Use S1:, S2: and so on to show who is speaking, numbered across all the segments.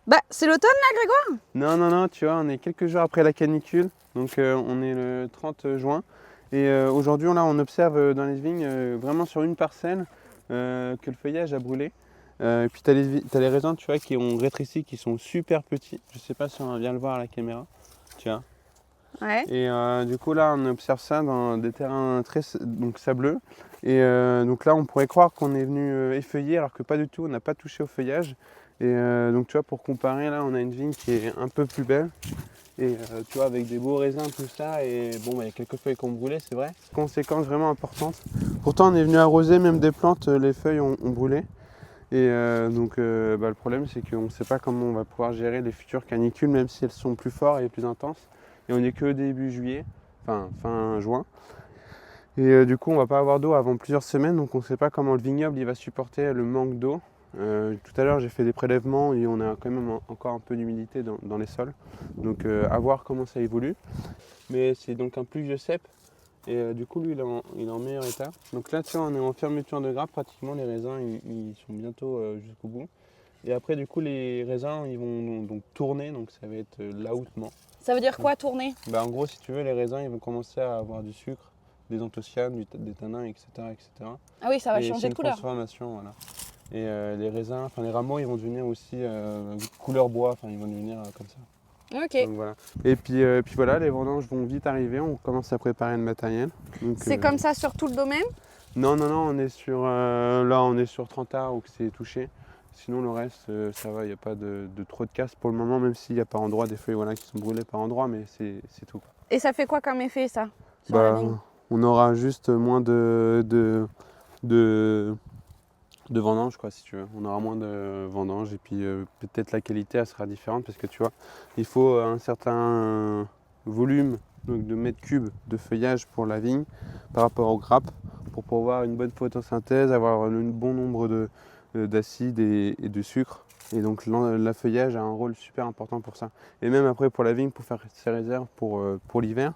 S1: Bah, c'est l'automne là, Grégoire?
S2: Non, tu vois, on est quelques jours après la canicule, donc on est le 30 juin. Et aujourd'hui, on observe dans les vignes, vraiment sur une parcelle, que le feuillage a brûlé. Et puis t'as les raisins, tu vois, qui ont rétréci, qui sont super petits. Je sais pas si on va bien le voir à la caméra, tu vois.
S1: Ouais.
S2: Et du coup, là, on observe ça dans des terrains très donc sableux. Et donc là, on pourrait croire qu'on est venu effeuiller, alors que pas du tout, on n'a pas touché au feuillage. Et donc, tu vois, pour comparer, là, on a une vigne qui est un peu plus belle. Et tu vois, avec des beaux raisins, tout ça. Et bon, bah, il y a quelques feuilles qui ont brûlé, c'est vrai. Conséquence vraiment importante. Pourtant, on est venu arroser même des plantes, les feuilles ont brûlé. Et donc, bah, le problème, c'est qu'on ne sait pas comment on va pouvoir gérer les futures canicules, même si elles sont plus fortes et plus intenses. Et on n'est que début juillet, enfin fin juin. Et du coup, on va pas avoir d'eau avant plusieurs semaines, donc on ne sait pas comment le vignoble il va supporter le manque d'eau. Tout à l'heure, j'ai fait des prélèvements et on a quand même encore un peu d'humidité dans les sols. Donc, à voir comment ça évolue. Mais c'est donc un pluvieux cep. Et du coup, lui, il est en meilleur état. Donc là, tu vois, on est en fermeture de grappe. Pratiquement, les raisins, ils sont bientôt jusqu'au bout. Et après, du coup, les raisins, ils vont donc tourner. Donc ça va être l'aoutement.
S1: Ça veut dire quoi, tourner?
S2: Bah, en gros, si tu veux, les raisins, ils vont commencer à avoir du sucre, des anthocyanes, des tanins, etc., etc.
S1: Ah oui, ça va
S2: Et c'est
S1: changer de
S2: une
S1: couleur.
S2: transformation, voilà. Et les raisins, enfin les rameaux, ils vont devenir aussi couleur bois. Enfin, ils vont devenir comme ça.
S1: Ok.
S2: Donc voilà. Et puis voilà, les vendanges vont vite arriver. On commence à préparer le matériel. Donc,
S1: C'est comme ça sur tout le domaine?
S2: non, on est sur là, on est sur 30 arbres où c'est touché. Sinon, le reste, ça va. Il n'y a pas de trop de casse pour le moment, même s'il y a par endroits des feuilles voilà, qui sont brûlées par endroits, mais c'est tout.
S1: Et ça fait quoi comme effet, ça, sur la
S2: Bah,
S1: vigne?
S2: on aura juste moins de, de vendanges, quoi, si tu veux. On aura moins de vendanges et puis peut-être la qualité, elle sera différente parce que tu vois, il faut un certain volume donc, de mètres cubes de feuillage pour la vigne par rapport aux grappes pour pouvoir une bonne photosynthèse, avoir un bon nombre d'acides et de sucre. Et donc l'affeuillage a un rôle super important pour ça. Et même après pour la vigne, pour faire ses réserves pour l'hiver.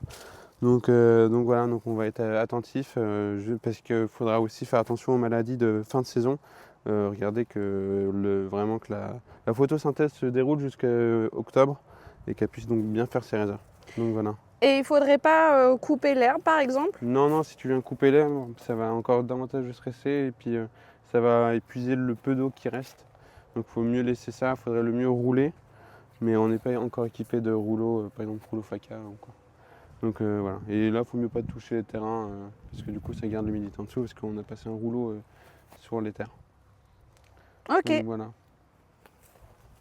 S2: Donc voilà, donc on va être attentif parce qu'il faudra aussi faire attention aux maladies de fin de saison. Regardez vraiment que la photosynthèse se déroule jusqu'à octobre et qu'elle puisse donc bien faire ses réserves. Donc voilà.
S1: Et il faudrait pas couper l'herbe, par exemple?
S2: Non, si tu viens couper l'herbe, ça va encore davantage le stresser et puis ça va épuiser le peu d'eau qui reste. Donc il faut mieux laisser ça, il faudrait le mieux rouler, mais on n'est pas encore équipé de rouleaux, par exemple rouleau Faca ou quoi. Donc voilà. Et là, il faut mieux pas toucher les terrains parce que du coup, ça garde l'humidité en dessous parce qu'on a passé un rouleau sur les terres.
S1: Ok.
S2: Donc voilà.